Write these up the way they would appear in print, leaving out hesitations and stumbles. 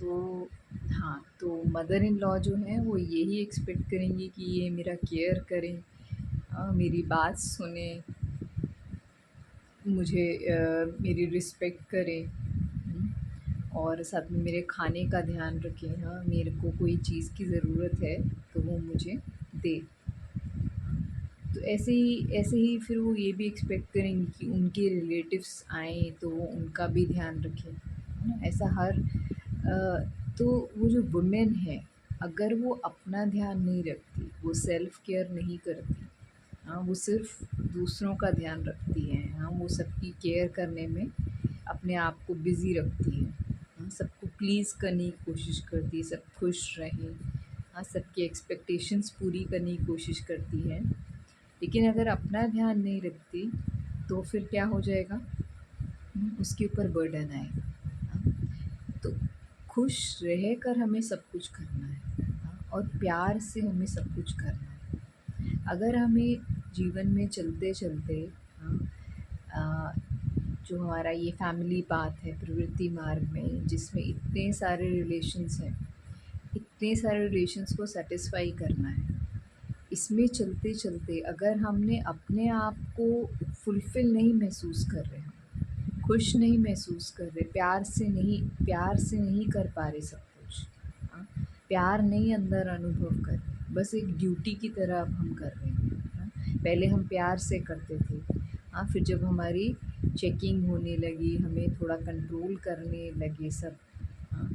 तो हाँ, तो मदर इन लॉ जो हैं वो यही एक्सपेक्ट करेंगी कि ये मेरा केयर करें, मेरी बात सुनें, मुझे मेरी रिस्पेक्ट करें, और साथ में मेरे खाने का ध्यान रखें। हाँ, मेरे को कोई चीज़ की ज़रूरत है तो वो मुझे दे। तो ऐसे ही फिर वो ये भी एक्सपेक्ट करेंगी कि उनके रिलेटिव्स आएँ तो वो उनका भी ध्यान रखें, है ना? ऐसा तो वो जो वुमेन है, अगर वो अपना ध्यान नहीं रखती, वो सेल्फ केयर नहीं करती, हाँ, वो सिर्फ़ दूसरों का ध्यान रखती हैं, हाँ, वो सबकी केयर करने में अपने आप को बिज़ी रखती हैं, हाँ, सबको प्लीज़ करने की कोशिश करती है, सब खुश रहें, हाँ, सबकी एक्सपेक्टेशंस पूरी करने की कोशिश करती हैं। लेकिन अगर अपना ध्यान नहीं रखती, तो फिर क्या हो जाएगा? उसके ऊपर बर्डन आएगा, हाँ। तो खुश रहकर हमें सब कुछ करना है, हाँ, और प्यार से हमें सब कुछ करना है। अगर हमें जीवन में चलते-चलते, हाँ, अ, जो हमारा ये फैमिली पाथ है प्रवृत्ति मार्ग में, जिसमें इतने सारे रिलेशंस हैं, इतने सारे रिलेशंस को सैटिस्फाई करना है, इसमें चलते-चलते अगर हमने अपने आप को फुलफ़िल नहीं महसूस कर रहे हैं, खुश नहीं महसूस कर रहे, प्यार से नहीं कर पा रहे सब कुछ, हाँ, प्यार नहीं अंदर अनुभव कर रहे, बस एक ड्यूटी की तरह अब हम कर रहे हैं, हाँ। पहले हम प्यार से करते थे, हाँ, फिर जब हमारी चेकिंग होने लगी, हमें थोड़ा कंट्रोल करने लगे सब, हाँ,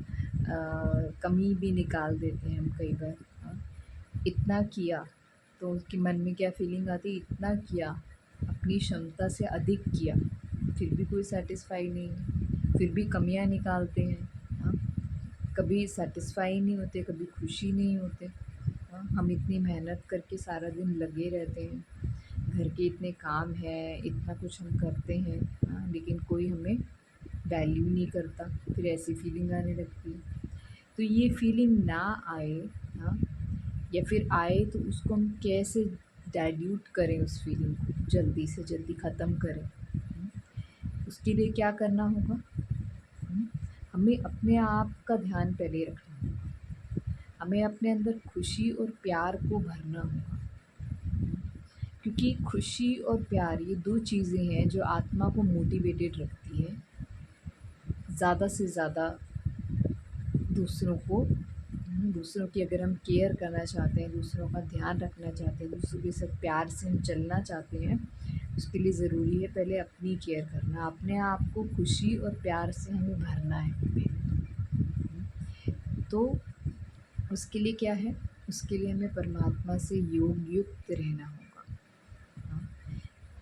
कमी भी निकाल देते हैं हम कई बार, हाँ। इतना किया, तो उसके मन में क्या फ़ीलिंग आती है, इतना किया, अपनी क्षमता से अधिक किया, फिर भी कोई सैटिस्फ़ाई नहीं है, फिर भी कमियाँ निकालते हैं, हाँ। कभी सैटिस्फ़ाई नहीं होते, कभी खुशी नहीं होते, हाँ। हम इतनी मेहनत करके सारा दिन लगे रहते हैं, घर के इतने काम हैं, इतना कुछ हम करते हैं, हाँ, लेकिन कोई हमें वैल्यू नहीं करता, फिर ऐसी फ़ीलिंग आने लगती है। तो ये फ़ीलिंग ना आए, हाँ, या फिर आए तो उसको हम कैसे डाइल्यूट करें, उस फ़ीलिंग को जल्दी से जल्दी ख़त्म करें। उसके लिए क्या करना होगा? हुँ, हमें अपने आप का ध्यान पहले रखना होगा। हमें अपने अंदर खुशी और प्यार को भरना होगा। क्योंकि खुशी और प्यार ये 2 चीज़ें हैं जो आत्मा को मोटिवेटेड रखती है, ज़्यादा से ज़्यादा दूसरों की अगर हम केयर करना चाहते हैं, दूसरों का ध्यान रखना चाहते हैं, दूसरों के साथ प्यार से हम चलना चाहते हैं, उसके लिए ज़रूरी है पहले अपनी केयर करना, अपने आप को खुशी और प्यार से हमें भरना है पहले। तो उसके लिए क्या है? उसके लिए हमें परमात्मा से योग युक्त रहना होगा, हाँ,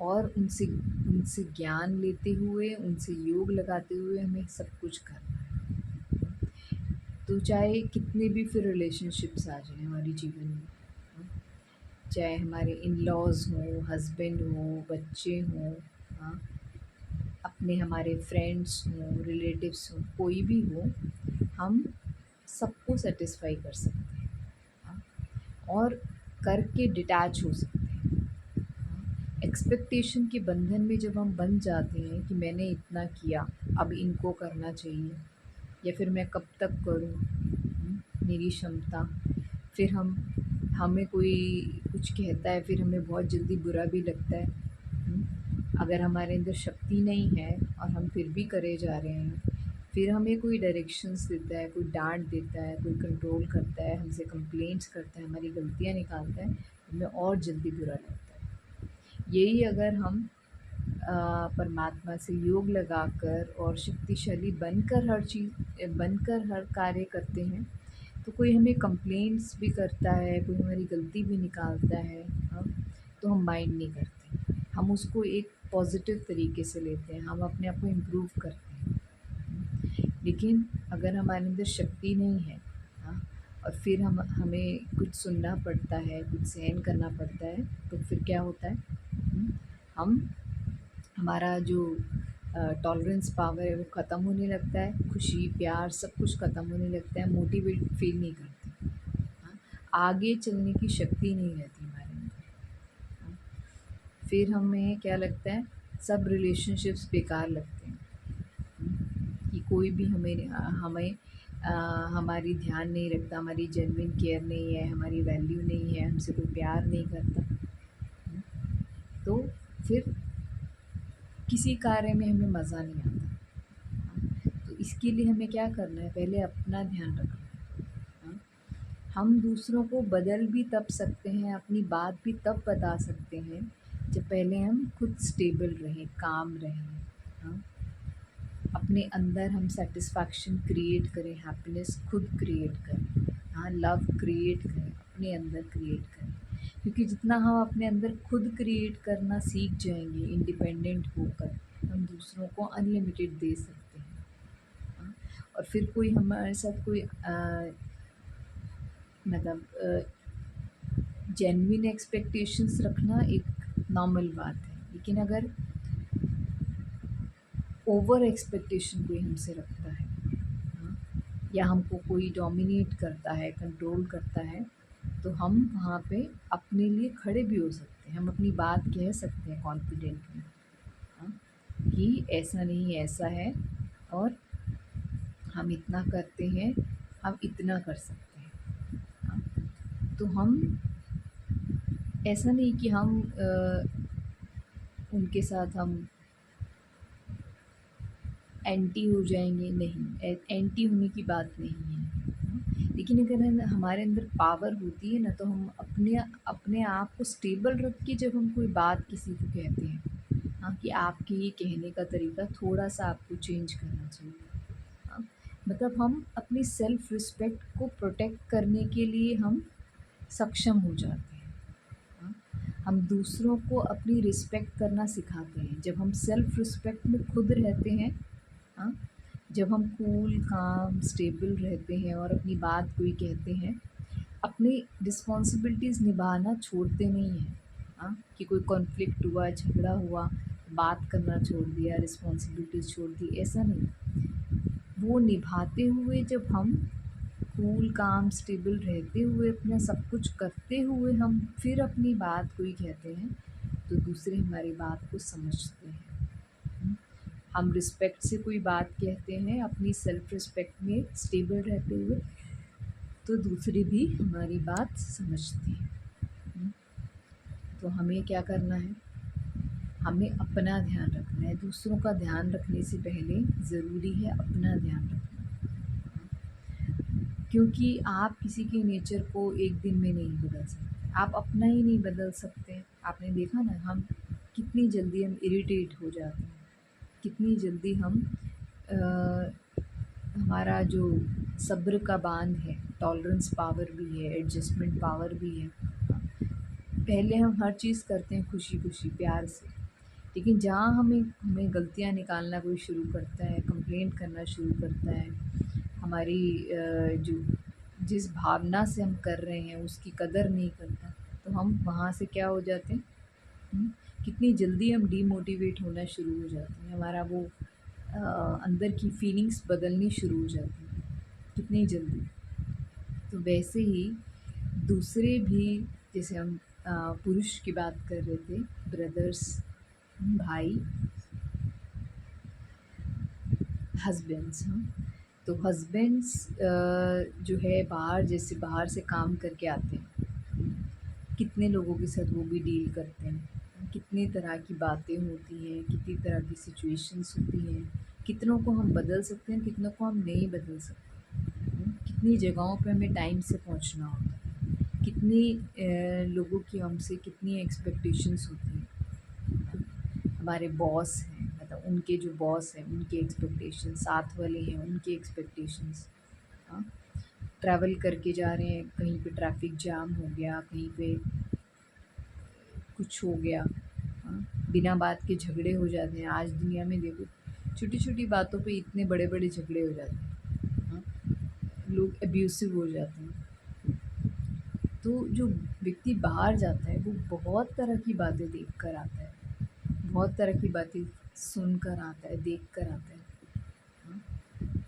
और उनसे उनसे ज्ञान लेते हुए, उनसे योग लगाते हुए हमें सब कुछ करना है। तो चाहे कितने भी फिर रिलेशनशिप्स आ जाएँ हमारे जीवन में, हाँ, चाहे हमारे इन-लॉज़ हों, हस्बैंड हों, बच्चे हों, हाँ, अपने हमारे फ्रेंड्स हों, रिलेटिव्स हों, कोई भी हो, हम सबको सैटिस्फाई कर सकते हैं, हाँ, और करके डिटैच हो सकते हैं, हाँ। एक्सपेक्टेशन के बंधन में जब हम बंध जाते हैं कि मैंने इतना किया, अब इनको करना चाहिए, या फिर मैं कब तक करूँ, मेरी क्षमता, फिर हमें कोई कुछ कहता है, फिर हमें बहुत जल्दी बुरा भी लगता है, अगर हमारे अंदर शक्ति नहीं है और हम फिर भी करे जा रहे हैं, फिर हमें कोई डायरेक्शंस देता है, कोई डाँट देता है, कोई कंट्रोल करता है, हमसे कंप्लेंट्स करता है, हमारी गलतियाँ निकालता है, हमें और जल्दी बुरा लगता है। यही अगर हम परमात्मा से योग लगाकर और शक्तिशाली बनकर हर कार्य करते हैं, तो कोई हमें कंप्लेंट्स भी करता है, कोई हमारी गलती भी निकालता है, हाँ, तो हम माइंड नहीं करते। हम उसको एक पॉज़िटिव तरीके से लेते हैं, हम अपने आप को इम्प्रूव करते हैं। लेकिन अगर हमारे अंदर शक्ति नहीं है, हाँ, और फिर हमें कुछ सुनना पड़ता है, कुछ सहन करना पड़ता है, तो फिर क्या होता है? हम हमारा जो टॉलरेंस पावर है वो ख़त्म होने लगता है, खुशी, प्यार सब कुछ ख़त्म होने लगता है, मोटिवेट फ़ील नहीं करते, हाँ, आगे चलने की शक्ति नहीं रहती हमारे अंदर, हाँ। फिर हमें क्या लगता है, सब रिलेशनशिप्स बेकार लगते हैं, कि कोई भी हमें हमारी ध्यान नहीं रखता, हमारी जेन्युइन केयर नहीं है, हमारी वैल्यू नहीं है, हमसे कोई प्यार नहीं करता, तो फिर किसी कार्य में हमें मज़ा नहीं आता। तो इसके लिए हमें क्या करना है, पहले अपना ध्यान रखना है। हाँ? हम दूसरों को बदल भी तब सकते हैं, अपनी बात भी तब बता सकते हैं जब पहले हम खुद स्टेबल रहें, काम रहें। हाँ? अपने अंदर हम सेटिस्फैक्शन क्रिएट करें, हैप्पीनेस खुद क्रिएट करें, हाँ, लव क्रिएट करें, अपने अंदर क्रिएट करें। क्योंकि जितना हम अपने अंदर खुद क्रिएट करना सीख जाएंगे इंडिपेंडेंट होकर, हम दूसरों को अनलिमिटेड दे सकते हैं। हाँ? और फिर कोई हमारे साथ कोई मतलब जेन्युइन एक्सपेक्टेशंस रखना एक नॉर्मल बात है, लेकिन अगर ओवर एक्सपेक्टेशन कोई हमसे रखता है, हाँ, या हमको कोई डोमिनेट करता है, कंट्रोल करता है, तो हम वहाँ पे अपने लिए खड़े भी हो सकते हैं, हम अपनी बात कह सकते हैं कॉन्फिडेंटली, हाँ, कि ऐसा नहीं ऐसा है, और हम इतना करते हैं, हम इतना कर सकते हैं। हाँ, तो हम ऐसा नहीं कि हम उनके साथ हम एंटी हो जाएंगे, नहीं, एंटी होने की बात नहीं है। हाँ, लेकिन अगर हमारे अंदर पावर होती है ना, तो हम अपने अपने आप को स्टेबल रख के जब हम कोई बात किसी को कहते हैं, हाँ, कि आपके ये कहने का तरीका थोड़ा सा आपको चेंज करना चाहिए। हाँ, मतलब हम अपनी सेल्फ रिस्पेक्ट को प्रोटेक्ट करने के लिए हम सक्षम हो जाते हैं। हाँ, हम दूसरों को अपनी रिस्पेक्ट करना सिखाते हैं जब हम सेल्फ रिस्पेक्ट में खुद रहते हैं। हाँ, जब हम कूल काम स्टेबल रहते हैं और अपनी बात कोई कहते हैं, अपनी रिस्पॉन्सिबिलिटीज़ निभाना छोड़ते नहीं हैं। हाँ, कि कोई कॉन्फ्लिक्ट हुआ, झगड़ा हुआ, बात करना छोड़ दिया, रिस्पॉन्सिबिलिटीज़ छोड़ दी, ऐसा नहीं। वो निभाते हुए जब हम कूल काम स्टेबल रहते हुए अपना सब कुछ करते हुए हम फिर अपनी बात कोई कहते हैं, तो दूसरे हमारी बात को समझते हैं। हम रिस्पेक्ट से कोई बात कहते हैं अपनी सेल्फ रिस्पेक्ट में स्टेबल रहते हुए, तो दूसरे भी हमारी बात समझते हैं। तो हमें क्या करना है, हमें अपना ध्यान रखना है, दूसरों का ध्यान रखने से पहले ज़रूरी है अपना ध्यान रखना। क्योंकि आप किसी के नेचर को एक दिन में नहीं बदल सकते, आप अपना ही नहीं बदल सकते। आपने देखा ना, हम कितनी जल्दी हम इरिटेट हो जाते हैं, कितनी जल्दी हम हमारा जो सब्र का बांध है, टॉलरेंस पावर भी है, एडजस्टमेंट पावर भी है। पहले हम हर चीज़ करते हैं खुशी खुशी प्यार से, लेकिन जहाँ हमें हमें गलतियाँ निकालना कोई शुरू करता है, कंप्लेंट करना शुरू करता है, हमारी जो जिस भावना से हम कर रहे हैं उसकी कदर नहीं करता, तो हम वहाँ से क्या हो जाते हैं, कितनी जल्दी हम डीमोटिवेट होना शुरू हो जाते हैं, हमारा वो अंदर की फीलिंग्स बदलनी शुरू हो जाती हैं कितनी जल्दी। तो वैसे ही दूसरे भी, जैसे हम पुरुष की बात कर रहे थे, ब्रदर्स, भाई, हस्बैंड्स, हाँ, तो हस्बैंड्स जो है बाहर, जैसे बाहर से काम करके आते हैं, कितने लोगों के साथ वो भी डील करते हैं, कितनी तरह की बातें होती हैं, कितनी तरह की सिचुएशंस होती हैं, कितनों को हम बदल सकते हैं, कितनों को हम नहीं बदल सकते, कितनी जगहों पे हमें टाइम से पहुंचना होता है, कितनी लोगों की हमसे कितनी एक्सपेक्टेशंस होती हैं। हमारे बॉस हैं, मतलब उनके जो बॉस हैं उनके एक्सपेक्टेशंस, साथ वाले हैं उनके एक्सपेक्टेशंस। हाँ, ट्रैवल करके जा रहे हैं, कहीं पे ट्रैफिक जाम हो गया, कहीं पे कुछ हो गया, हाँ, बिना बात के झगड़े हो जाते हैं। आज दुनिया में देखो, छोटी छोटी बातों पे इतने बड़े बड़े झगड़े हो जाते हैं। हाँ, लोग अब्यूसिव हो जाते हैं। तो जो व्यक्ति बाहर जाता है वो बहुत तरह की बातें देख कर आता है, बहुत तरह की बातें सुन कर आता है, देख कर आता है। हाँ,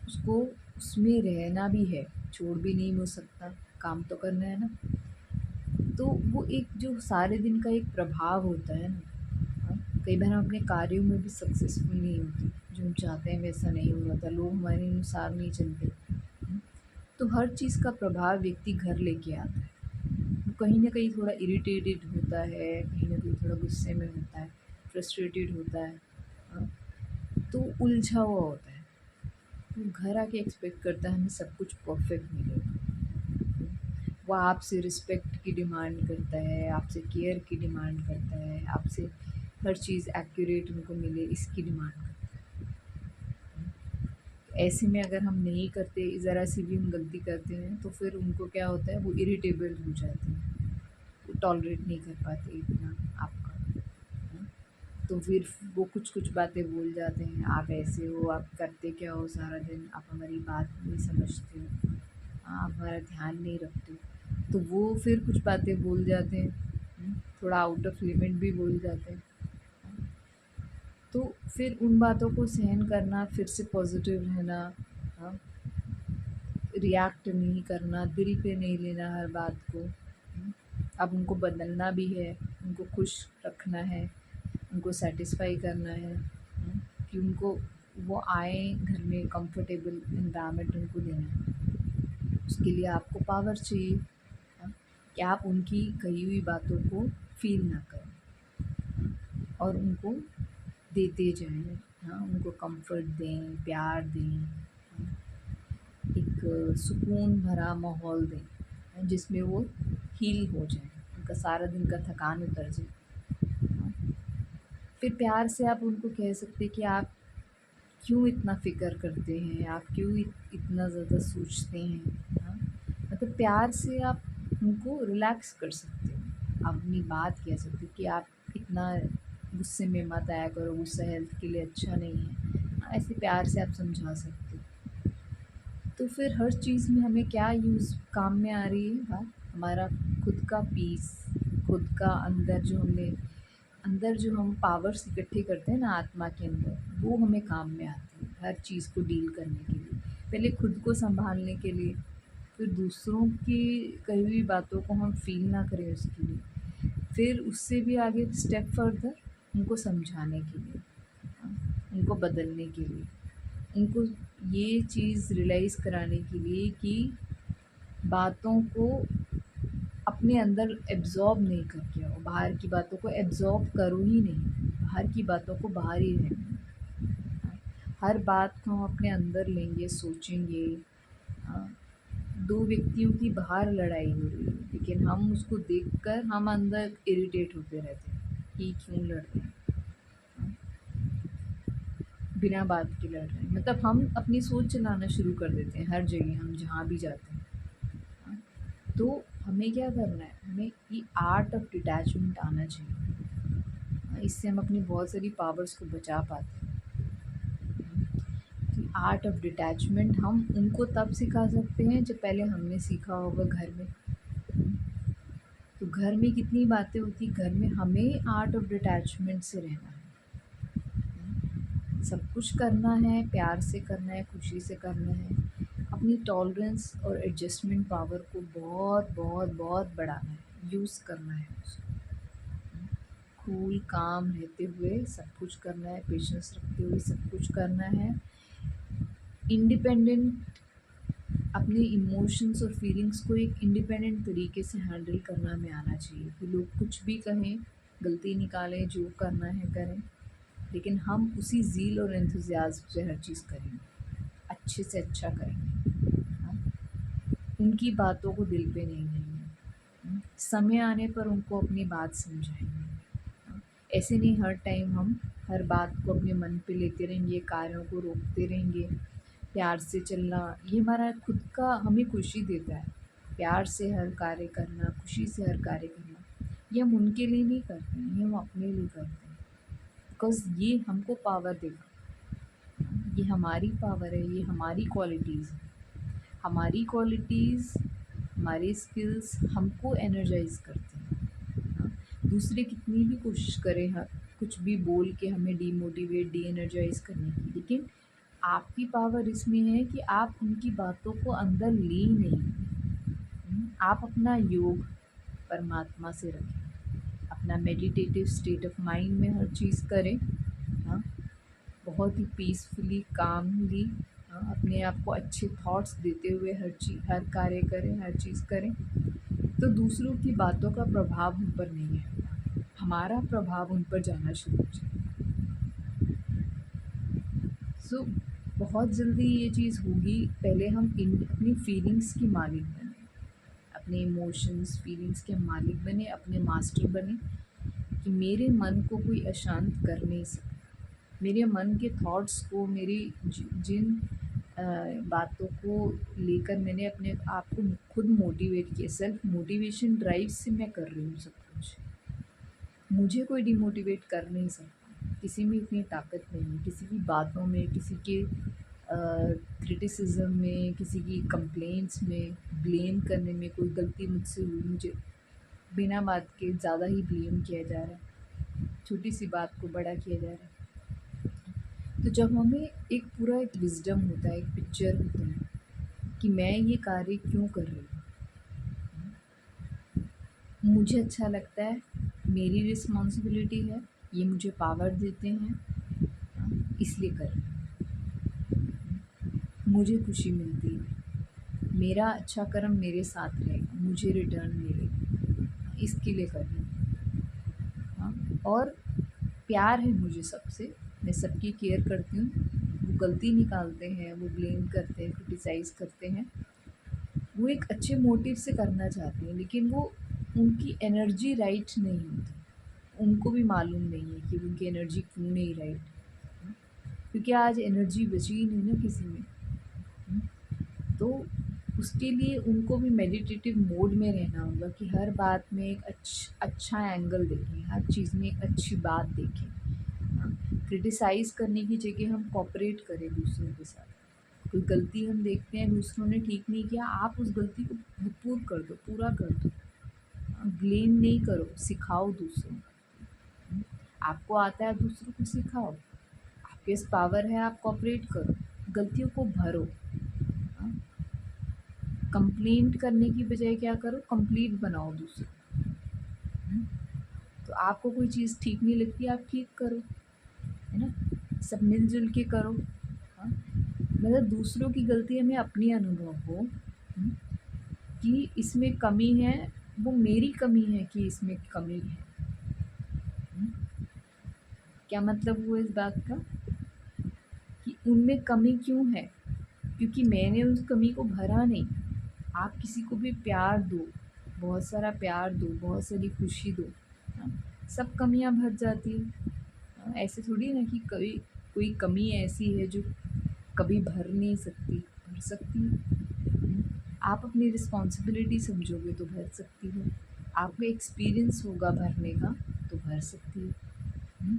उसको उसमें रहना भी है, छोड़ भी नहीं हो सकता, काम तो करना है ना। तो वो एक जो सारे दिन का एक प्रभाव होता है ना, हाँ, कई बार हम अपने कार्यों में भी सक्सेसफुल नहीं होते, जो हम चाहते हैं वैसा नहीं हो रहा था, लोग हमारे अनुसार नहीं चलते। तो हर चीज़ का प्रभाव व्यक्ति घर लेके आता है। वो कहीं न कहीं थोड़ा इरिटेटेड होता है, कहीं न कहीं थोड़ा गुस्से में होता है, फ्रस्ट्रेटेड होता है, हाँ, तो उलझा हुआ होता है। वो घर आके एक्सपेक्ट करता है हमें सब कुछ परफेक्ट मिलेगा। वो आपसे रिस्पेक्ट की डिमांड करता है, आपसे केयर की डिमांड करता है, आपसे हर चीज़ एक्यूरेट उनको मिले इसकी डिमांड करता है। ऐसे में अगर हम नहीं करते, ज़रा सी भी हम गलती करते हैं तो फिर उनको क्या होता है, वो इरिटेबल हो जाते हैं, वो टॉलरेट नहीं कर पाते इतना आपका। हाँ, तो फिर वो कुछ-कुछ बातें बोल जाते हैं, आप ऐसे हो, आप करते क्या हो सारा दिन, आप हमारी बात नहीं समझते हो, हाँ, आप हमारा ध्यान नहीं रखते हो। तो वो फिर कुछ बातें बोल जाते हैं, थोड़ा आउट ऑफ लिमिट भी बोल जाते हैं। तो फिर उन बातों को सहन करना, फिर से पॉज़िटिव रहना, हाँ, रिएक्ट नहीं करना, दिल पे नहीं लेना हर बात को। अब उनको बदलना भी है, उनको खुश रखना है, उनको सैटिस्फाई करना है, कि उनको वो आएँ घर में, कंफर्टेबल एनवायरनमेंट उनको देना है। उसके लिए आपको पावर चाहिए, हाँ, कि आप उनकी कही हुई बातों को फ़ील ना करें, और उनको देते जाएँ, हाँ, उनको कंफर्ट दें, प्यार दें, हाँ, एक सुकून भरा माहौल दें, जिसमें वो हील हो जाएँ, उनका सारा दिन का थकान उतर जाए। हाँ, फिर प्यार से आप उनको कह सकते हैं कि आप क्यों इतना फ़िक्र करते हैं, आप क्यों इतना ज़्यादा सोचते हैं, हाँ? मतलब प्यार से आप उनको रिलैक्स कर सकते हो, आप अपनी बात कह सकते हो कि आप इतना गुस्से में मत आया करो, गुस्सा हेल्थ के लिए अच्छा नहीं है। हाँ, ऐसे प्यार से आप समझा सकते हो। तो फिर हर चीज़ में हमें क्या यूज़ काम में आ रही है बात? हमारा खुद का पीस, खुद का अंदर जो हम पावर्स इकट्ठे करते हैं ना आत्मा के अंदर, वो हमें काम में आती है हर चीज़ को डील करने के लिए। पहले खुद को सँभालने के लिए, फिर दूसरों की कही हुई बातों को हम फ़ील ना करें उसके लिए, फिर उससे भी आगे स्टेप फर्दर उनको समझाने के लिए, उनको बदलने के लिए, उनको ये चीज़ रियलाइज़ कराने के लिए कि बातों को अपने अंदर एब्ज़ॉर्ब नहीं करके आओ, बाहर की बातों को एब्ज़ॉर्ब करो ही नहीं, बाहर की बातों को बाहर ही रहने दो। हर बात को हम अपने अंदर लेंगे, सोचेंगे, हाँ, 2 व्यक्तियों की बाहर लड़ाई हो रही है, लेकिन हम उसको देखकर हम अंदर इरिटेट होते रहते हैं कि क्यों लड़ रहे हैं, हाँ, बिना बात के लड़ रहे हैं। मतलब हम अपनी सोच चलाना शुरू कर देते हैं हर जगह, हम जहाँ भी जाते हैं। हाँ, तो हमें क्या करना है, हमें ये आर्ट ऑफ डिटैचमेंट आना चाहिए। हाँ, इससे हम अपनी बहुत सारी पावर्स को बचा पाते हैं। आर्ट ऑफ डिटैचमेंट हम उनको तब सिखा सकते हैं जब पहले हमने सीखा होगा घर में। तो घर में कितनी बातें होती, घर में हमें आर्ट ऑफ डिटैचमेंट से रहना है। सब कुछ करना है, प्यार से करना है, खुशी से करना है, अपनी टॉलरेंस और एडजस्टमेंट पावर को बहुत बहुत बहुत बढ़ाना है, यूज़ करना है उसको। कूल काम रहते हुए सब कुछ करना है, पेशेंस रखते हुए सब कुछ करना है, इंडिपेंडेंट अपने इमोशंस और फीलिंग्स को एक इंडिपेंडेंट तरीके से हैंडल करना हमें आना चाहिए कि लोग कुछ भी कहें, गलती निकालें, जो करना है करें, लेकिन हम उसी ज़ील और एंथुसियाज़्म से हर चीज़ करेंगे, अच्छे से अच्छा करेंगे, हाँ? उनकी बातों को दिल पे नहीं लेंगे, समय आने पर उनको अपनी बात समझाएँगे, हाँ? ऐसे नहीं हर टाइम हम हर बात को अपने मन पे लेते रहेंगे, कार्यों को रोकते रहेंगे। प्यार से चलना, ये हमारा खुद का हमें खुशी देता है। प्यार से हर कार्य करना, खुशी से हर कार्य करना, ये हम उनके लिए नहीं करते हैं, ये हम अपने लिए करते हैं। बिकॉज़ ये हमको पावर देगा, ये हमारी पावर है, ये हमारी क्वालिटीज़ हैं। हमारी क्वालिटीज़, हमारी स्किल्स हमको एनर्जाइज़ करती हैं। हाँ, दूसरे कितनी भी कोशिश करें, हाँ, कुछ भी बोल के हमें डीमोटिवेट, डी एनर्जाइज़ करने की, लेकिन आपकी पावर इसमें है कि आप उनकी बातों को अंदर ले नहीं। आप अपना योग परमात्मा से रखें, अपना मेडिटेटिव स्टेट ऑफ माइंड में हर चीज़ करें, हाँ, बहुत ही पीसफुली, कामली, हाँ, अपने आप को अच्छे थॉट्स देते हुए हर कार्य करें, हर चीज़ करें, तो दूसरों की बातों का प्रभाव उन पर नहीं है, हमारा प्रभाव उन पर जाना शुरू हो जाए। सो बहुत जल्दी ये चीज़ होगी, पहले हम अपनी फीलिंग्स की मालिक बने, अपने इमोशंस फीलिंग्स के मालिक बने, अपने मास्टर बने, कि मेरे मन को कोई अशांत कर नहीं सकता। मेरे मन के थॉट्स को, मेरी जिन बातों को लेकर मैंने अपने आप को खुद मोटिवेट किया, सेल्फ मोटिवेशन ड्राइव से मैं कर रही हूँ सब कुछ। मुझे कोई डिमोटिवेट कर नहीं सकता, किसी में इतनी ताकत नहीं है, किसी की बातों में, किसी के क्रिटिसिज्म में, किसी की कंप्लेंट्स में, ब्लेम करने में। कोई गलती मुझसे हुई, मुझे बिना बात के ज़्यादा ही ब्लेम किया जा रहा है, छोटी सी बात को बड़ा किया जा रहा है। तो जब हमें एक पूरा एक विज़डम होता है, एक पिक्चर होता है कि मैं ये कार्य क्यों कर रही हूँ, मुझे अच्छा लगता है, मेरी रिस्पॉन्सिबिलिटी है, ये मुझे पावर देते हैं, इसलिए कर रही हूँ। मुझे खुशी मिलती है, मेरा अच्छा कर्म मेरे साथ रहेगा, मुझे रिटर्न मिलेगा, इसके लिए कर रही हूँ। हाँ, और प्यार है मुझे सबसे, मैं सबकी केयर करती हूँ। वो गलती निकालते हैं, वो ब्लेम करते हैं, क्रिटिसाइज़ करते हैं, वो एक अच्छे मोटिव से करना चाहते हैं, लेकिन वो उनकी एनर्जी राइट नहीं होती। उनको भी मालूम नहीं है कि उनकी एनर्जी क्यों नहीं राइट, क्योंकि आज एनर्जी बची ही नहीं ना किसी में। तो उसके लिए उनको भी मेडिटेटिव मोड में रहना होगा कि हर बात में एक अच्छा एंगल देखें, हर चीज़ में एक अच्छी बात देखें। क्रिटिसाइज़ करने की जगह हम कोऑपरेट करें दूसरों के साथ। कोई गलती हम देखते हैं दूसरों ने ठीक नहीं किया, आप उस गलती को भरपूर कर दो, पूरा कर दो। ब्लेम नहीं करो, सिखाओ दूसरों को। आपको आता है, दूसरों को सिखाओ। आपके पास पावर है, आप कोऑपरेट करो, गलतियों को भरो। कंप्लेंट करने की बजाय क्या करो, कंप्लीट बनाओ दूसरों को। तो आपको कोई चीज़ ठीक नहीं लगती, आप ठीक करो, है ना? सब मिल-जुल के करो। हाँ, मतलब दूसरों की गलती हमें अपनी अनुभव हो, कि इसमें कमी है, वो मेरी कमी है कि इसमें कमी है। हुँ, क्या मतलब हुआ इस बात का? कि उनमें कमी क्यों है? क्योंकि मैंने उस कमी को भरा नहीं। आप किसी को भी प्यार दो, बहुत सारा प्यार दो, बहुत सारी खुशी दो, हाँ, सब कमियाँ भर जाती हैं। ऐसे थोड़ी ना कि कोई कोई कमी ऐसी है जो कभी भर नहीं सकती, भर सकती है। आप अपनी रिस्पॉन्सिबिलिटी समझोगे तो भर सकती हो, आपको एक्सपीरियंस होगा भरने का तो भर सकती है। हुँ,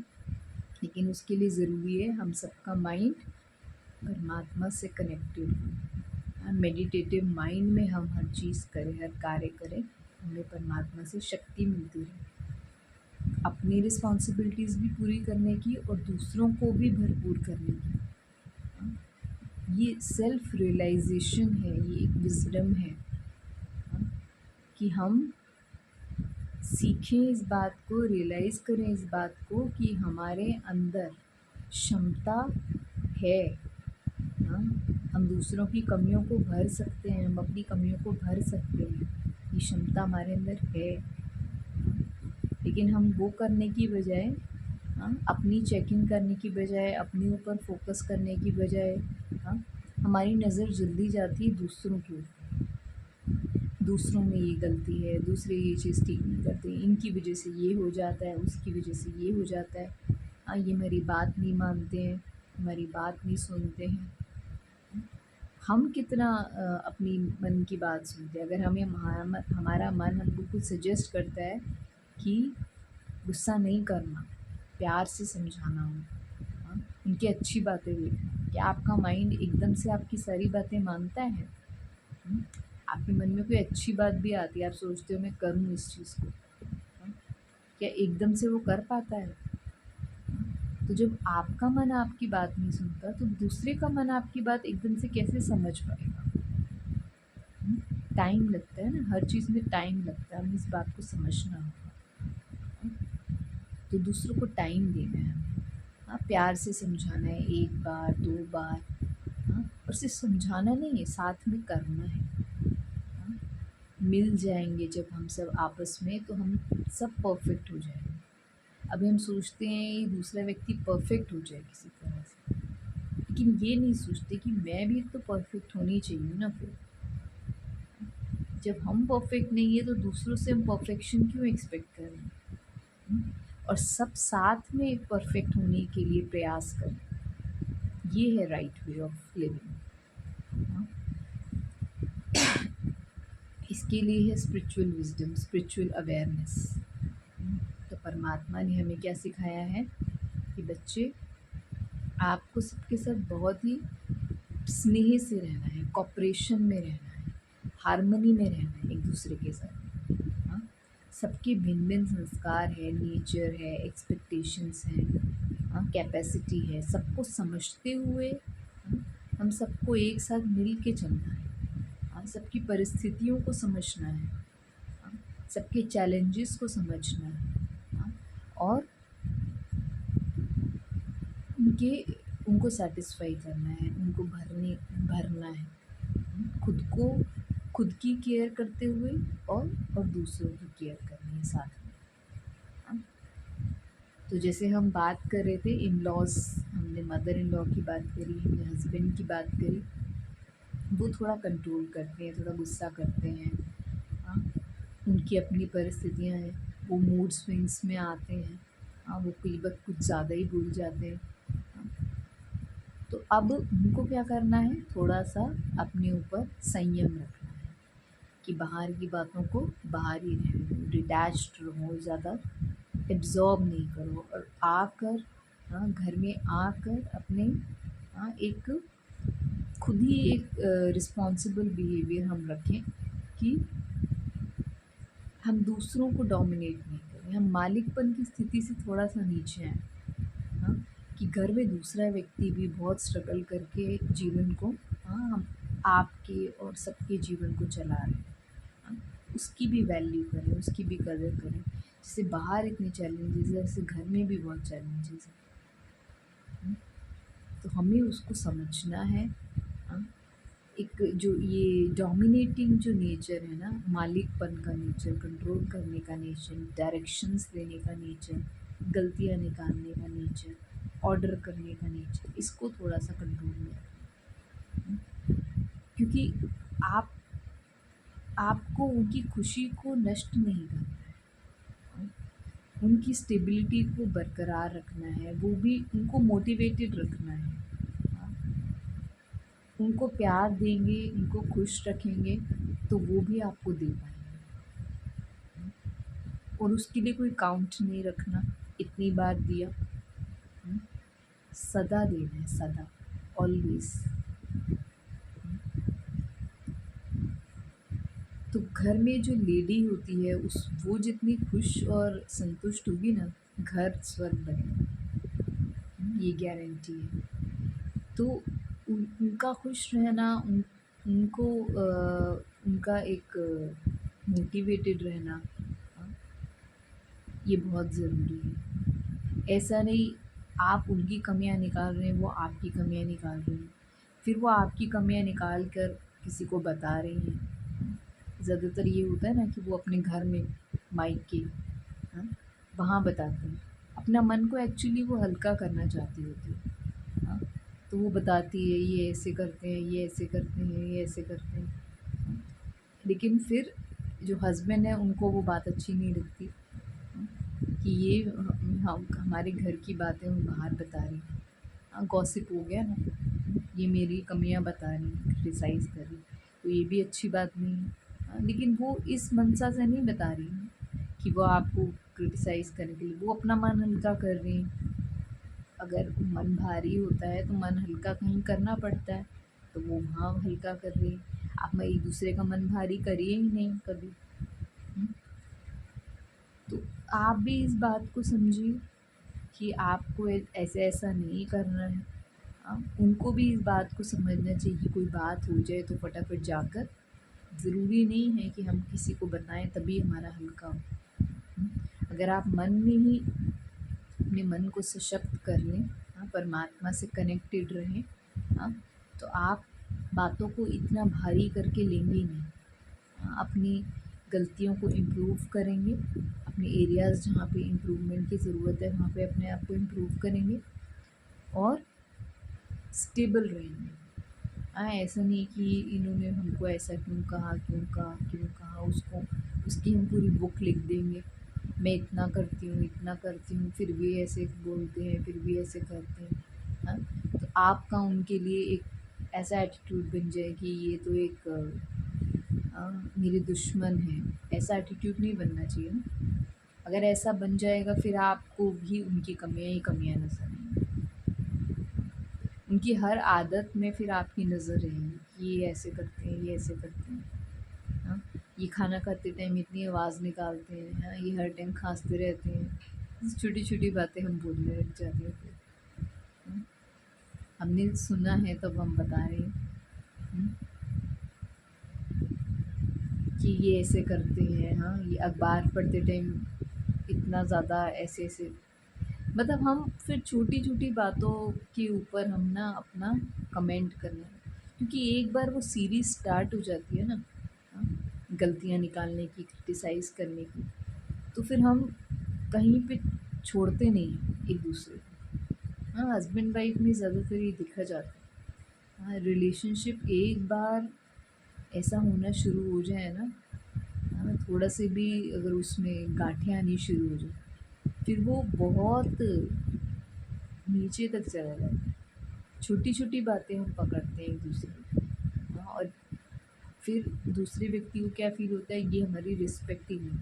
लेकिन उसके लिए ज़रूरी है हम सबका माइंड परमात्मा से कनेक्टेड हो। मेडिटेटिव माइंड में हम हर चीज़ करें, हर कार्य करें, हमें परमात्मा से शक्ति मिलती रहे। अपनी रिस्पॉन्सिबिलिटीज़ भी पूरी करने की और दूसरों को भी भरपूर करने की। ये सेल्फ रियलाइजेशन है, ये एक विज़डम है, कि हम सीखें इस बात को, रियलाइज़ करें इस बात को कि हमारे अंदर क्षमता है। हाँ, हम दूसरों की कमियों को भर सकते हैं, हम अपनी कमियों को भर सकते हैं, ये क्षमता हमारे अंदर है। लेकिन हम वो करने की बजाय, हाँ, अपनी चेकिंग करने की बजाय, अपने ऊपर फोकस करने की बजाय, हाँ, हमारी नज़र जल्दी जाती है दूसरों की ओर। दूसरों में ये गलती है, दूसरे ये चीज़ ठीक नहीं करते, इनकी वजह से ये हो जाता है, उसकी वजह से ये हो जाता है, हाँ, ये हमारी बात नहीं मानते हैं, हमारी बात नहीं सुनते हैं। हम कितना अपनी मन की बात सुनते हैं? अगर हमें हमारा मन हमको कुछ सजेस्ट करता है कि गुस्सा नहीं करना, प्यार से समझाना हो, हाँ, उनकी अच्छी बातें देखना, क्या आपका माइंड एकदम से आपकी सारी बातें मानता है? आपके मन में कोई अच्छी बात भी आती है, आप सोचते हो मैं करूँ इस चीज़ को, हाँ, क्या एकदम से वो कर पाता है? तो जब आपका मन आपकी बात नहीं सुनता, तो दूसरे का मन आपकी बात एकदम से कैसे समझ पाएगा? टाइम लगता है ना, हर चीज़ में टाइम लगता है, हमें इस बात को समझना होगा। तो दूसरों को टाइम देना है हमें, हाँ, प्यार से समझाना है, 1 बार, 2 बार, हाँ, और और सिर्फ समझाना नहीं है, साथ में करना है। हाँ, मिल जाएंगे जब हम सब आपस में, तो हम सब परफेक्ट हो जाएंगे। अभी हम सोचते हैं ये दूसरा व्यक्ति परफेक्ट हो जाए किसी तरह से, लेकिन ये नहीं सोचते कि मैं भी तो परफेक्ट होनी चाहिए ना फिर। जब हम परफेक्ट नहीं है तो दूसरों से हम परफेक्शन क्यों एक्सपेक्ट कर रहे हैं? हम्म? और सब साथ में परफेक्ट होने के लिए प्रयास करें। ये है राइट वे ऑफ लिविंग। इसके लिए है स्पिरिचुअल विजडम, स्पिरिचुअल अवेयरनेस। तो परमात्मा ने हमें क्या सिखाया है कि बच्चे, आपको सबके साथ बहुत ही स्नेह से रहना है, कॉपरेशन में रहना है, हार्मनी में रहना है एक दूसरे के साथ। हाँ, सबके भिन्न भिन्न संस्कार है, नेचर है, एक्सपेक्टेशंस हैं, हाँ, कैपेसिटी है। सबको समझते हुए हाँ, हम सबको एक साथ मिल के चलना है। हाँ, सबकी परिस्थितियों को समझना है। हाँ, सबके चैलेंजेस को समझना है। हाँ, और उनके उनको सैटिस्फाई करना है, उनको भरना है। खुद की केयर करते हुए और दूसरों की केयर करनी है साथ में। हाँ, तो जैसे हम बात कर रहे थे इन लॉज, हमने मदर इन लॉ की बात करी, हमने हस्बैंड की बात करी। वो थोड़ा कंट्रोल करते हैं, थोड़ा गुस्सा करते हैं। हाँ, उनकी अपनी परिस्थितियाँ हैं, वो मूड स्विंग्स में आते हैं। हाँ, वो कई बार कुछ ज़्यादा ही भूल जाते हैं। हाँ, तो अब उनको क्या करना है, थोड़ा सा अपने ऊपर संयम रखना है कि बाहर की बातों को बाहर ही रहने दो, डिटैच्ड रहो, ज़्यादा एब्जॉर्ब नहीं करो। और आकर हाँ, घर में आकर अपने हाँ, एक खुद ही एक रिस्पॉन्सिबल बिहेवियर हम रखें कि हम दूसरों को डोमिनेट नहीं करें, हम मालिकपन की स्थिति से थोड़ा सा नीचे आएँ। हाँ, कि घर में दूसरा व्यक्ति भी बहुत स्ट्रगल करके जीवन को हाँ, हम आपके और सबके जीवन को चला रहे हैं। हाँ, उसकी भी वैल्यू करें, उसकी भी कदर करें। जैसे बाहर इतने चैलेंजेस हैं, ऐसे घर में भी बहुत चैलेंजेस हैं। तो हमें उसको समझना है। हाँ, एक जो ये डोमिनेटिंग जो नेचर है ना, मालिकपन का नेचर, कंट्रोल करने का नेचर, डायरेक्शंस देने का नेचर, गलतियाँ निकालने का नेचर, ऑर्डर करने का नेचर, इसको थोड़ा सा कंट्रोल में रखें। क्योंकि आप आपको उनकी खुशी को नष्ट नहीं करना है, उनकी स्टेबिलिटी को बरकरार रखना है, वो भी उनको मोटिवेटेड रखना है। उनको प्यार देंगे, उनको खुश रखेंगे, तो वो भी आपको दे पाएँगे। और उसके लिए कोई काउंट नहीं रखना, इतनी बार दिया। हुँ, सदा देना है, सदा, ऑलवेज़। तो घर में जो लेडी होती है, उस वो जितनी खुश और संतुष्ट होगी ना, घर स्वर्ग बनेगा। ये गारंटी है। तो उनका खुश रहना, उनको उनका एक मोटिवेटेड रहना, हाँ, ये बहुत ज़रूरी है। ऐसा नहीं आप उनकी कमियाँ निकाल रहे हैं, वो आपकी कमियाँ निकाल रही हैं, फिर वो आपकी कमियाँ निकाल कर किसी को बता रही हैं। ज़्यादातर ये होता है ना कि वो अपने घर में मायके हाँ, वहाँ बताते हैं। अपना मन को एक्चुअली वो हल्का करना चाहती होती है। हाँ, तो वो बताती है ये ऐसे करते हैं, ये ऐसे करते हैं, ये ऐसे करते हैं। हाँ, लेकिन फिर जो हस्बैंड है उनको वो बात अच्छी नहीं लगती। हाँ, कि ये हम हमारे घर की बातें हम बाहर बता रही हैं। हाँ, गॉसिप हो गया ना, ये मेरी कमियाँ बता रही हैं, क्रिटिसाइज़ कर रही, तो ये भी अच्छी बात नहीं है। हाँ, लेकिन वो इस मंशा से नहीं बता रही हैं कि वो आपको क्रिटिसाइज़ करने के लिए, वो अपना मन हल्का कर रही हैं। अगर मन भारी होता है तो मन हल्का कहीं करना पड़ता है, तो वो वहाँ हल्का कर रही हैं। आप एक दूसरे का मन भारी करिए ही नहीं कभी। हुँ, तो आप भी इस बात को समझिए कि आपको ऐसे ऐसा नहीं करना है। उनको भी इस बात को समझना चाहिए कि कोई बात हो जाए तो फटाफट जाकर, ज़रूरी नहीं है कि हम किसी को बताएं तभी हमारा हल्का हो। अगर आप मन में ही अपने मन को सशक्त कर लें, परमात्मा से कनेक्टेड रहें, हाँ, तो आप बातों को इतना भारी करके लेंगे ही नहीं। अपनी गलतियों को इम्प्रूव करेंगे, अपने एरियाज़ जहाँ पे इम्प्रूवमेंट की ज़रूरत है वहाँ पे अपने आप को इम्प्रूव करेंगे और स्टेबल रहेंगे। ऐसा नहीं कि इन्होंने हमको ऐसा क्यों कहा उसको, उसकी हम पूरी बुक लिख देंगे। मैं इतना करती हूँ, फिर भी ऐसे बोलते हैं, फिर भी ऐसे करते हैं। हाँ, तो आपका उनके लिए एक ऐसा एटीट्यूड बन जाए कि ये तो एक मेरे दुश्मन हैं, ऐसा एटीट्यूड नहीं बनना चाहिए ना। अगर ऐसा बन जाएगा फिर आपको भी उनकी कमियां ही कमियां नजर आएंगी, उनकी हर आदत में फिर आपकी नज़र रहेगी कि ये ऐसे करते हैं, ये ऐसे करते हैं। हाँ, ये खाना खाते टाइम इतनी आवाज़ निकालते हैं, हाँ, ये हर टाइम खांसते रहते हैं। छोटी छोटी बातें हम बोलने लग जाते हैं फिर। हाँ, हमने सुना है तब हम बता रहे हैं। कि ये ऐसे करते हैं, हाँ, ये अखबार पढ़ते टाइम इतना ज़्यादा ऐसे ऐसे, मतलब हम फिर छोटी छोटी बातों के ऊपर हम ना अपना कमेंट करने लगे। क्योंकि एक बार वो सीरीज स्टार्ट हो जाती है ना, हाँ, गलतियाँ निकालने की, क्रिटिसाइज़ करने की, तो फिर हम कहीं पे छोड़ते नहीं हैं एक दूसरे को। हाँ, हस्बैंड वाइफ में ज़्यादातर ये देखा जाता है। हाँ, रिलेशनशिप एक बार ऐसा होना शुरू हो जाए ना, हाँ, थोड़ा से भी अगर उसमें गांठें आनी शुरू हो जाए फिर वो बहुत नीचे तक चला जाता है। छोटी छोटी बातें हम पकड़ते हैं एक दूसरे को। हाँ, और फिर दूसरे व्यक्ति को क्या फील होता है, ये हमारी रिस्पेक्ट ही नहीं,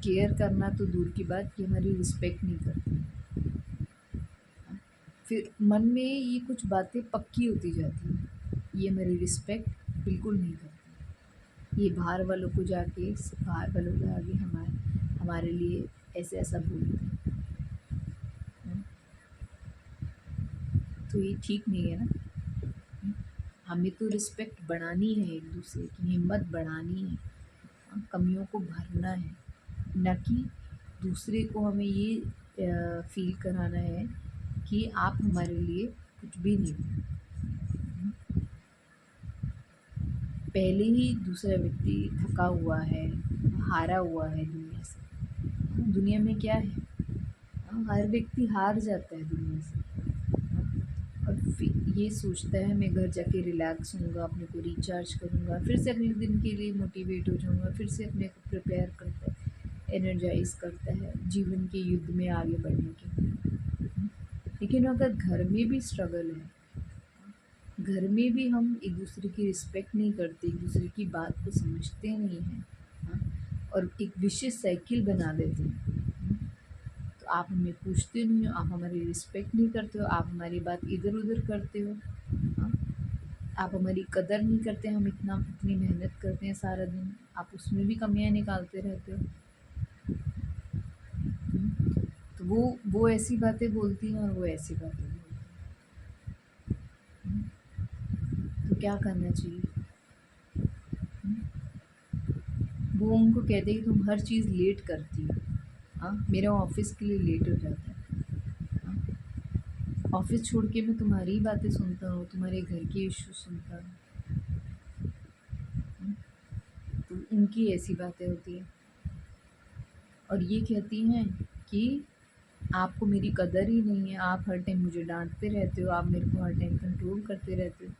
केयर करना तो दूर की बात, ये हमारी रिस्पेक्ट नहीं करते। फिर मन में ये कुछ बातें पक्की होती जाती हैं, ये हमारी रिस्पेक्ट बिल्कुल नहीं करते। ये बाहर वालों को जाके हमारे हमारे लिए ऐसे ऐसा बोलते हैं। तो ये ठीक नहीं है ना। हमें तो रिस्पेक्ट बढ़ानी है, एक दूसरे की हिम्मत बढ़ानी है, कमियों को भरना है, ना कि दूसरे को हमें ये फील कराना है कि आप हमारे लिए कुछ भी नहीं हो। पहले ही दूसरा व्यक्ति थका हुआ है, हारा हुआ है दुनिया से। दुनिया में क्या है, हर व्यक्ति हार जाता है दुनिया से। और फिर ये सोचता है मैं घर जाके रिलैक्स होऊंगा, अपने को रिचार्ज करूंगा, फिर से अगले दिन के लिए मोटिवेट हो जाऊंगा, फिर से अपने को प्रिपेयर करता है, एनर्जाइज करता है जीवन के युद्ध में आगे बढ़ने के लिए। लेकिन अगर घर में भी स्ट्रगल है, घर में भी हम एक दूसरे की रिस्पेक्ट नहीं करते, एक दूसरे की बात को समझते नहीं हैं, हाँ, और एक विशेष साइकिल बना देते हैं। तो आप हमें पूछते नहीं हो, आप हमारी रिस्पेक्ट नहीं करते हो, आप हमारी बात इधर उधर करते हो, हाँ, आप हमारी कदर नहीं करते, हम इतनी मेहनत करते हैं सारा दिन, आप उसमें भी कमियां निकालते रहते हो। तो वो ऐसी बातें बोलती हैं और वो ऐसी बातें बोलती हैं। तो क्या करना चाहिए, वो उनको कहते हैं कि तुम हर चीज़ लेट करती हो। हाँ, मेरा ऑफिस के लिए लेट हो जाता है। हाँ, ऑफिस छोड़ के मैं तुम्हारी ही बातें सुनता हूँ, तुम्हारे घर के इश्यू सुनता हूँ। तो उनकी ऐसी बातें होती हैं और ये कहती हैं कि आपको मेरी कदर ही नहीं है, आप हर टाइम मुझे डांटते रहते हो, आप मेरे को हर टाइम कंट्रोल करते रहते हो।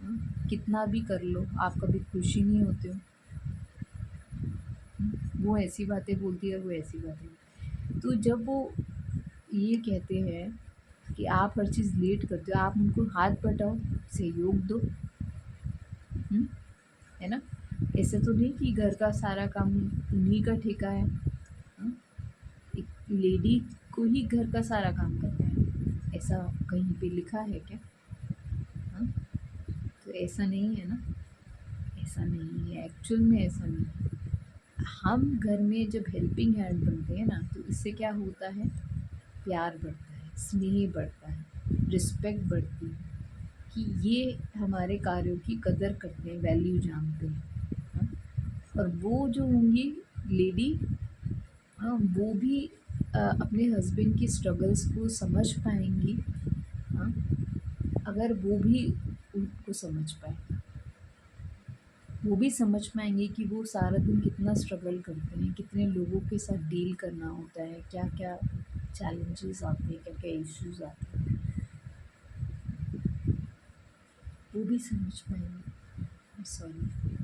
हाँ, कितना भी कर लो आप कभी खुशी नहीं होते हो। वो ऐसी बातें बोलती है, वो ऐसी बातें। तो जब वो ये कहते हैं कि आप हर चीज़ लेट करते हो, आप उनको हाथ बटाओ, सहयोग दो। है ना, ऐसे तो नहीं कि घर का सारा काम उन्हीं का ठेका है। हाँ? एक लेडी को ही घर का सारा काम करना है, ऐसा कहीं पे लिखा है क्या? हाँ? तो ऐसा नहीं है ना, ऐसा नहीं है, एक्चुअल में ऐसा नहीं है। हम घर में जब हेल्पिंग हैंड बनते हैं ना, तो इससे क्या होता है, प्यार बढ़ता है, स्नेह बढ़ता है, रिस्पेक्ट बढ़ती है, कि ये हमारे कार्यों की कदर करते हैं, वैल्यू जानते हैं। हाँ? और वो जो होंगी लेडी, हाँ, वो भी अपने हस्बैंड की स्ट्रगल्स को समझ पाएंगी। हाँ, अगर वो भी उनको समझ पाए, वो भी समझ पाएँगे कि वो सारा दिन कितना स्ट्रगल करते हैं, कितने लोगों के साथ डील करना होता है, क्या-क्या चैलेंजेस आते हैं, क्या-क्या इश्यूज़ आते हैं, वो भी समझ पाएँगे। सॉरी।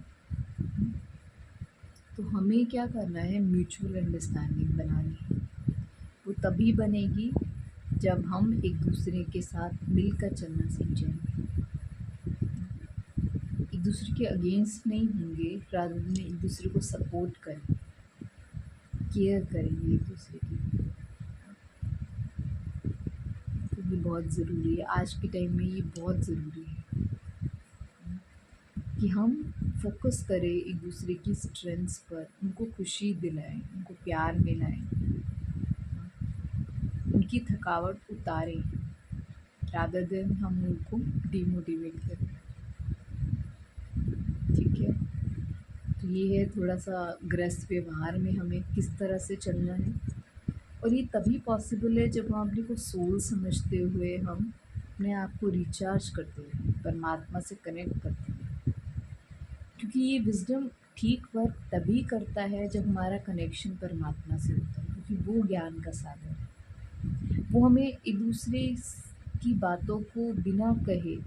तो हमें क्या करना है, म्यूचुअल अंडरस्टैंडिंग बनानी है। वो तभी बनेगी जब हम एक दूसरे के साथ मिलकर चलना सीख जाएंगे, एक दूसरे के अगेंस्ट नहीं होंगे, रादर में एक दूसरे को सपोर्ट करें, केयर करेंगे एक दूसरे की। तो ये बहुत ज़रूरी है, आज के टाइम में ये बहुत ज़रूरी है कि हम फोकस करें एक दूसरे की स्ट्रेंथ्स पर, उनको खुशी दिलाएं, उनको प्यार मिलाएं, उनकी थकावट उतारें, रादर देन हम उनको डिमोटिवेट करें। ठीक है, तो ये है थोड़ा सा गृहस्थ व्यवहार में हमें किस तरह से चलना है। और ये तभी पॉसिबल है जब हम अपने को सोल समझते हुए हम अपने आप को रिचार्ज करते हैं, परमात्मा से कनेक्ट करते हैं। क्योंकि ये विज़डम ठीक वर्क तभी करता है जब हमारा कनेक्शन परमात्मा से होता है, क्योंकि वो ज्ञान का सागर है। वो हमें एक दूसरे की बातों को बिना कहे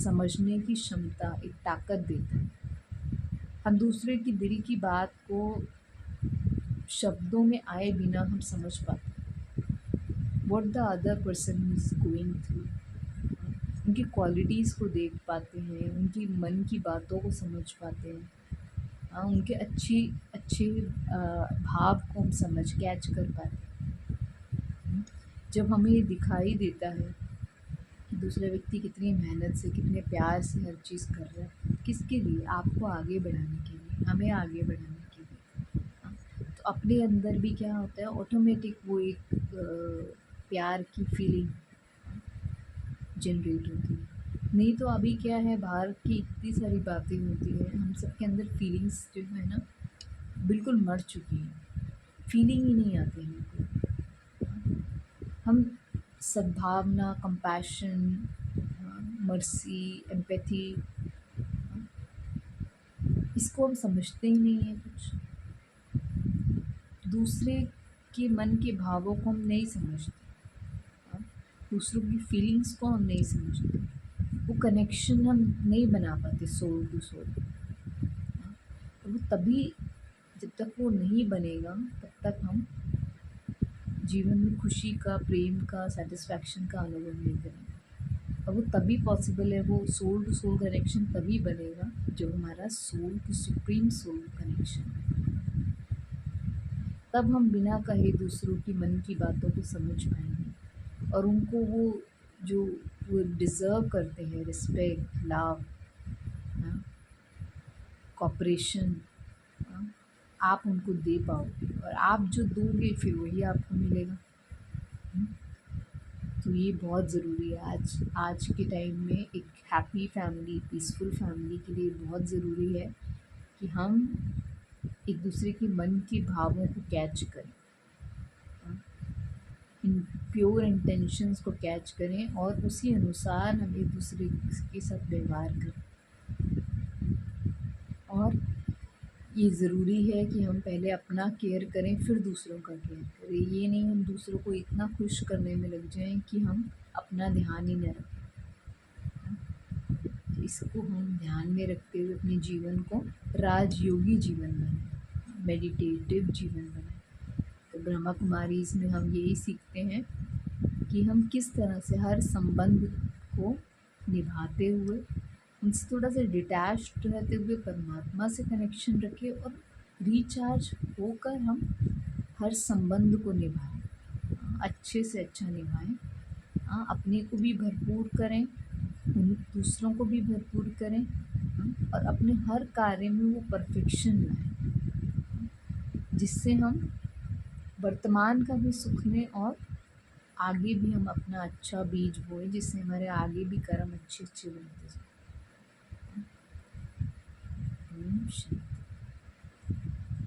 समझने की क्षमता, एक ताकत देता है। हम दूसरे की दिल की बात को शब्दों में आए बिना हम समझ पाते हैं, what the other person is going through. उनकी क्वालिटीज़ को देख पाते हैं, उनकी मन की बातों को समझ पाते हैं। हाँ, उनके अच्छी अच्छे भाव को हम समझ कैच कर पाते हैं। जब हमें ये दिखाई देता है कि दूसरा व्यक्ति कितनी मेहनत से, कितने प्यार से हर चीज़ कर रहा है, किसके लिए? आपको आगे बढ़ाने के लिए, हमें आगे बढ़ाने के लिए। हाँ, तो अपने अंदर भी क्या होता है, ऑटोमेटिक वो एक प्यार की फीलिंग जनरेट होती है। नहीं तो अभी क्या है, बाहर की इतनी सारी बातें होती है, हम सबके अंदर फीलिंग्स जो है ना बिल्कुल मर चुकी हैं, फीलिंग ही नहीं आती हमको। हम सद्भावना, कंपैशन, मर्सी, एम्पैथी, इसको हम समझते ही नहीं है कुछ। दूसरे के मन के भावों को हम नहीं समझते, हाँ, दूसरों की फीलिंग्स को हम नहीं समझते, वो कनेक्शन हम नहीं बना पाते सोल टू सोल। वो तभी, जब तक वो नहीं बनेगा तब तक हम जीवन में खुशी का, प्रेम का, सेटिस्फैक्शन का अनुभव नहीं करेंगे। और वो तभी पॉसिबल है, वो सोल टू सोल कनेक्शन तभी बनेगा जब हमारा soul to supreme soul connection है। तब हम बिना कहे दूसरों की मन की बातों को समझ पाएंगे और उनको वो जो वो डिज़र्व करते हैं, रिस्पेक्ट, लव, कॉपरेशन, आप उनको दे पाओगे और आप जो दोगे फिर वही आपको मिलेगा। तो ये बहुत ज़रूरी है, आज के टाइम में एक हैप्पी फैमिली, पीसफुल फैमिली के लिए बहुत ज़रूरी है कि हम एक दूसरे के मन के भावों को कैच करें, इन प्योर इंटेंशंस को कैच करें और उसी अनुसार हम एक दूसरे के साथ व्यवहार करें। और ये ज़रूरी है कि हम पहले अपना केयर करें, फिर दूसरों का केयर करें। ये नहीं हम दूसरों को इतना खुश करने में लग जाएं कि हम अपना ध्यान ही न रखें। इसको हम ध्यान में रखते हुए अपने जीवन को राजयोगी जीवन बनाएं, मेडिटेटिव जीवन बनाएं। तो ब्रह्मा कुमारी इसमें हम यही सीखते हैं कि हम किस तरह से हर संबंध को निभाते हुए, उनसे थोड़ा सा डिटैच्ड रहते हुए परमात्मा से कनेक्शन रखें और रिचार्ज होकर हम हर संबंध को निभाएं, अच्छे से अच्छा निभाएं। अपने को भी भरपूर करें, दूसरों को भी भरपूर करें, और अपने हर कार्य में वो परफेक्शन लाएं, जिससे हम वर्तमान का भी सुख लें और आगे भी हम अपना अच्छा बीज बोएं, जिससे हमारे आगे भी कर्म अच्छे अच्छे बनते जाएं।